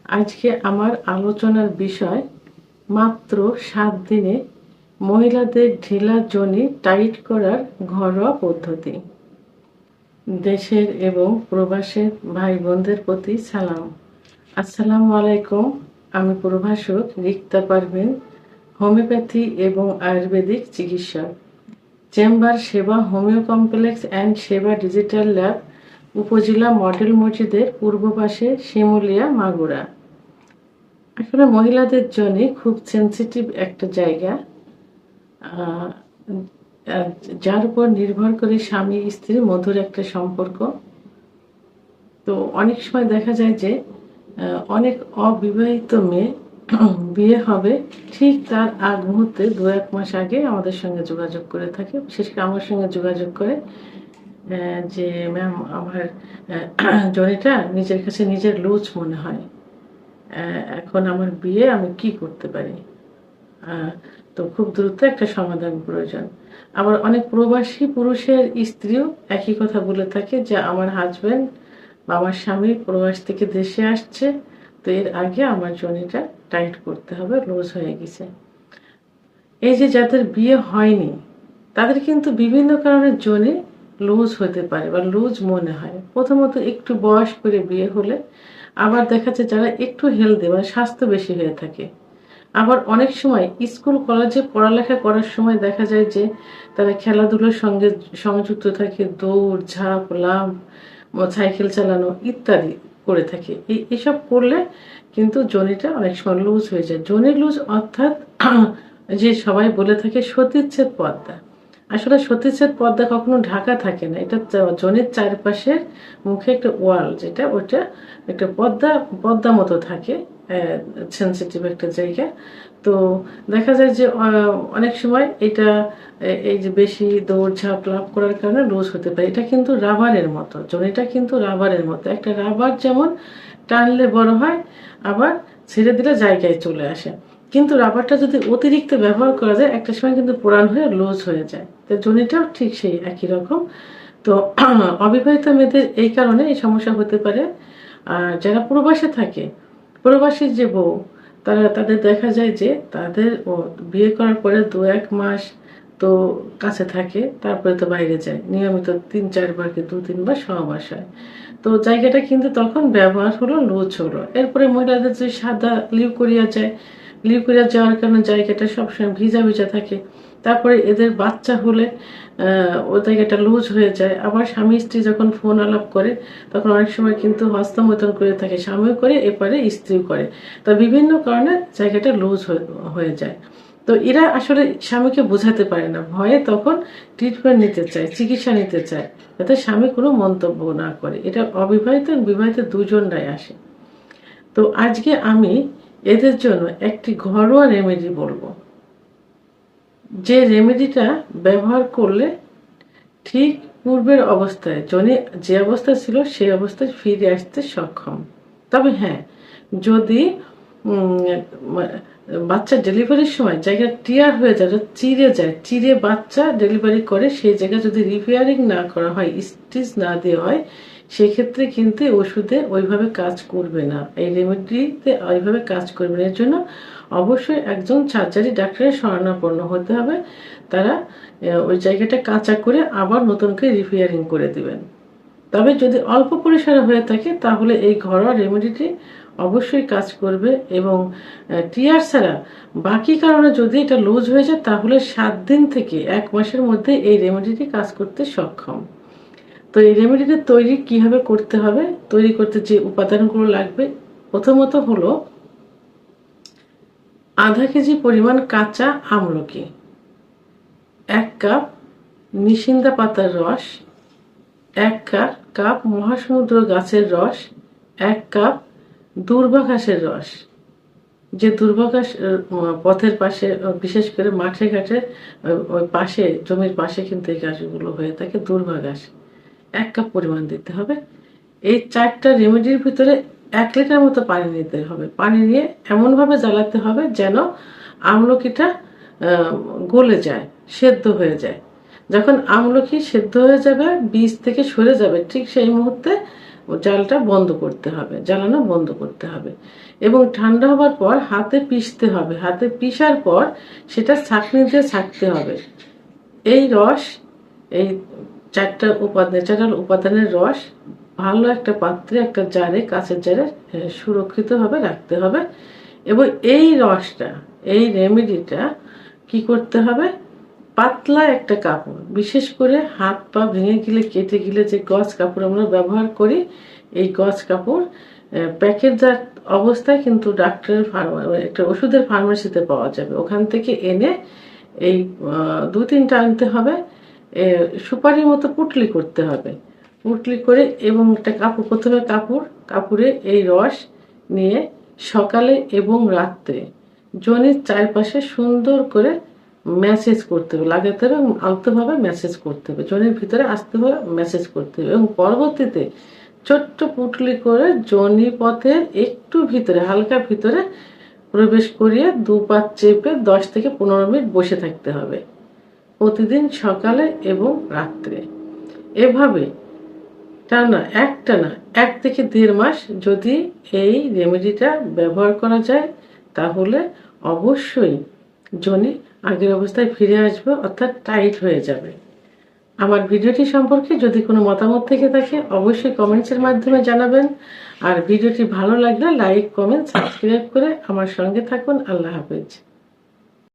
আজকে আমার আলোচনার বিষয় মাত্র 7 দিনে মহিলাদের ঢিলা যোনি টাইট করার ঘরোয়া পদ্ধতি। দেশের এবং প্রবাসের ভাই বোনদের প্রতি সালাম। আসসালামু আলাইকুম। আমি প্রভাষক রিক্তা পারভিন, হোমিওপ্যাথি এবং আয়ুর্বেদিক চিকিৎসক, চেম্বার সেবা হোমিও কমপ্লেক্স অ্যান্ড সেবা ডিজিটাল ল্যাব, উপজেলা মডেল মসজিদের পূর্ব পাশে শিমুলিয়া, মাগুরা। আসলে মহিলাদের জন্য খুব সেন্সিটিভ একটা জায়গা, আহ, আহ, যার উপর নির্ভর করে স্বামী স্ত্রীর মধুর একটা সম্পর্ক। তো অনেক সময় দেখা যায় যে অনেক অবিবাহিত মেয়ে বিয়ে হবে ঠিক তার আগ মুহূর্তে 2-1 মাস আগে আমাদের সঙ্গে যোগাযোগ করে থাকে, বিশেষ করে আমার সঙ্গে যোগাযোগ করে যে ম্যাম আমার জনিটা নিজের কাছে নিজের লুজ মনে হয়, এখন আমার বিয়ে, আমি কি করতে পারি। তো খুব দ্রুত একটা সমাধান প্রয়োজন। আবার অনেক প্রবাসী পুরুষের স্ত্রীও একই কথা বলে থাকে যে আমার হাজব্যান্ড বা আমার স্বামী প্রবাস থেকে দেশে আসছে, তো এর আগে আমার জনিটা টাইট করতে হবে, লুজ হয়ে গেছে। এই যে যাদের বিয়ে হয়নি তাদের কিন্তু বিভিন্ন কারণে জনি লুজ হতে পারে বা লুজ মনে হয়। প্রথমত একটু বয়স করে বিয়ে হলে, আবার দেখা যায় যারা একটু হেলদি মানে স্বাস্থ্য বেশি হয়ে থাকে, আবার অনেক সময় স্কুল কলেজে পড়ালেখা করার সময় দেখা যায় যে তারা খেলাধুলোর সঙ্গে সংযুক্ত থাকে, দৌড় ঝাঁপ লাফ, সাইকেল চালানো ইত্যাদি করে থাকে। এসব করলে কিন্তু জনিটা অনেক সময় লুজ হয়ে যায়। জনি লুজ অর্থাৎ যে সবাই বলে থাকে সতীচ্ছেদ পর্দা। আসলে সতীচ্ছেদ পর্দা কখনো ঢাকা থাকে না, এটা জনির চারপাশে মুখে একটা ওয়াল, যেটা ওটা একটা পর্দা পর্দা মতো থাকে, সেন্সিটিভ একটা জায়গা। তো দেখা যায় যে অনেক সময় এটা এই যে বেশি দৌড়ঝাঁপ লাভ করার কারণে লুজ হতে পারে। এটা কিন্তু রাবারের মতো, জনিটা কিন্তু রাবারের মতো। একটা রাবার যেমন টানলে বড় হয়, আবার ছেড়ে দিলে জায়গায় চলে আসে, কিন্তু রাবারটা যদি অতিরিক্ত ব্যবহার করা যায় একটা সময় কিন্তু পোড়ান হয়ে লুজ হয়ে যায়। তো জনিটাও ঠিক সেই একই রকম। তো অবিবাহিত মেয়েদের এই কারণে এই সমস্যা হতে পারে। আর যারা প্রবাসে থাকে, প্রবাসী যে বউ, তাদের দেখা যায় যে তাদের বিয়ে করার পরে 2-1 মাস তো কাছে থাকে, তারপরে তো বাইরে যায় নিয়মিত 3-4 বার কি 2-3 বার সহবাস হয়। তো জায়গাটা কিন্তু তখন ব্যবহার হলো, লুজ হলো। এরপরে মহিলাদের যে সাদা লিউকোরিয়া যায়, লিউকোরিয়া যাওয়ার কারণে জায়গাটা সবসময় ভিজা ভিজা থাকে। তারপরে এদের বাচ্চা হলে ও জায়গাটা লুজ হয়ে যায়। আবার স্বামী স্ত্রী যখন ফোন আলাপ করে তখন অনেক সময় কিন্তু হস্তমৈথুন করে থাকে, স্বামীও করে এপারে স্ত্রীও করে। তা বিভিন্ন কারণে জায়গাটা লুজ হয়ে যায়। তো এরা আসলে স্বামীকে বোঝাতে পারে না, ভয়ে তখন ট্রিটমেন্ট নিতে চায়, চিকিৎসা নিতে চায়, যাতে স্বামী কোনো মন্তব্য না করে। এটা অবিবাহিত বিবাহিত দুজনরাই আসে। তো আজকে আমি এদের জন্য একটি ঘরোয়া রেমেডি বলবো, যে রেমেডিটা ব্যবহার করলে ঠিক পূর্বের অবস্থায় জনি যে অবস্থা ছিল সেই অবস্থায় ফিরে আসতে সক্ষম। তবে হ্যাঁ, যদি বাচ্চা ডেলিভারির সময় জায়গা টিয়ার হয়ে যায়, চিড়ে যায়, চিড়ে বাচ্চা ডেলিভারি করে, সেই জায়গা যদি রিপেয়ারিং না করা হয়, স্টিচ না দেওয়া হয়, সেক্ষেত্রে কিন্তু ওষুধে ওইভাবে কাজ করবে না, এই রেমেডিতে ওইভাবে কাজ করবে না। এর জন্য অবশ্যই একজন সার্জারি ডাক্তারের শরণাপন্ন হতে হবে। তারা ওই জায়গাটা কাঁচা করে আবার নতুন করে রিপেয়ারিং করে দিবেন। তবে যদি অল্প পরিসরে হয়ে থাকে তাহলে এই ঘরোয়া রেমেডিটি অবশ্যই কাজ করবে। এবং টিয়ার ছাড়া বাকি কারণে যদি এটা লুজ হয়ে যায় তাহলে 7 দিন থেকে 1 মাসের মধ্যে এই রেমেডিটি কাজ করতে সক্ষম। তো এই রেমেডিটা তৈরি কিভাবে করতে হবে, তৈরি করতে যে উপাদানগুলো লাগবে, প্রথমত হলো আধা কেজি পরিমাণ কাঁচা আমলকি, 1 কাপ নিশিন্দা পাতার রস, 1 কাপ মহাসমুদ্র গাছের রস, 1 কাপ দূর্বা ঘাসের রস। যে দূর্বা ঘাস পথের পাশে, বিশেষ করে মাঠে ঘাটে ওই পাশে জমির পাশে কিন্তু এই ঘাসগুলো হয়ে থাকে, দূর্বা ঘাস, 1 কাপ পরিমাণ দিতে হবে। এই 4টা রেমেডির ভিতরে 1 লিটার মতো পানি নিতে হবে। পানি নিয়ে এমনভাবে জ্বালাতে হবে যেন আমলকিটা গলে যায়, সেদ্ধ হয়ে যায়। যখন আমলকি সেদ্ধ হয়ে যাবে, বীজ থেকে সরে যাবে, ঠিক সেই মুহূর্তে জালটা বন্ধ করতে হবে, জ্বালানো বন্ধ করতে হবে এবং ঠান্ডা হবার পর হাতে পিষতে হবে। হাতে পিষার পর সেটা ছাঁকনি দিয়ে ছাঁকতে হবে। এই রস, এই চারটা উপাদানের রস ভালো একটা পাত্রে, একটা জারে, কাঁচের জারে সুরক্ষিতভাবে রাখতে হবে এবং এই রসটা, এই রেমেডিটা কি করতে হবে, পাতলা একটা কাপড়, বিশেষ করে হাত পা ভেঙে গেলে, কেটে গেলে যে গজ কাপড় আমরা ব্যবহার করি, এই গজ কাপড় প্যাকেটজাত অবস্থায় কিন্তু ডাক্তারের একটা ওষুধের ফার্মেসিতে পাওয়া যাবে, ওখান থেকে এনে এই 2-3টা আনতে হবে। সুপারির মতো পুটলি করতে হবে, পুটলি করে এবং একটা কাপড়, প্রথমে কাপড়ে এই রস নিয়ে সকালে এবং রাত্রে যোনির চারপাশে সুন্দর করে ম্যাসেজ করতে হবে, লাগাতে হবে এবং আলতোভাবে ম্যাসেজ করতে হবে, যোনির ভিতরে আসতে হবে, ম্যাসেজ করতে হবে এবং পরবর্তীতে ছোট্ট পুটলি করে যোনি পথের একটু ভিতরে, হালকা ভিতরে প্রবেশ করিয়ে 2 পা চেপে 10 থেকে 15 মিনিট বসে থাকতে হবে প্রতিদিন সকালে এবং রাত্রে। এভাবে টানা 1 থেকে 1.5 মাস যদি এই রেমেডিটা ব্যবহার করা যায়, তাহলে অবশ্যই যোনি আগের অবস্থায় ফিরে আসবে, অর্থাৎ টাইট হয়ে যাবে। আমার ভিডিওটি সম্পর্কে যদি কোনো মতামত থেকে থাকে অবশ্যই কমেন্টসের মাধ্যমে জানাবেন। আর ভিডিওটি ভালো লাগলে লাইক, কমেন্ট, সাবস্ক্রাইব করে আমার সঙ্গে থাকুন। আল্লাহ হাফেজ।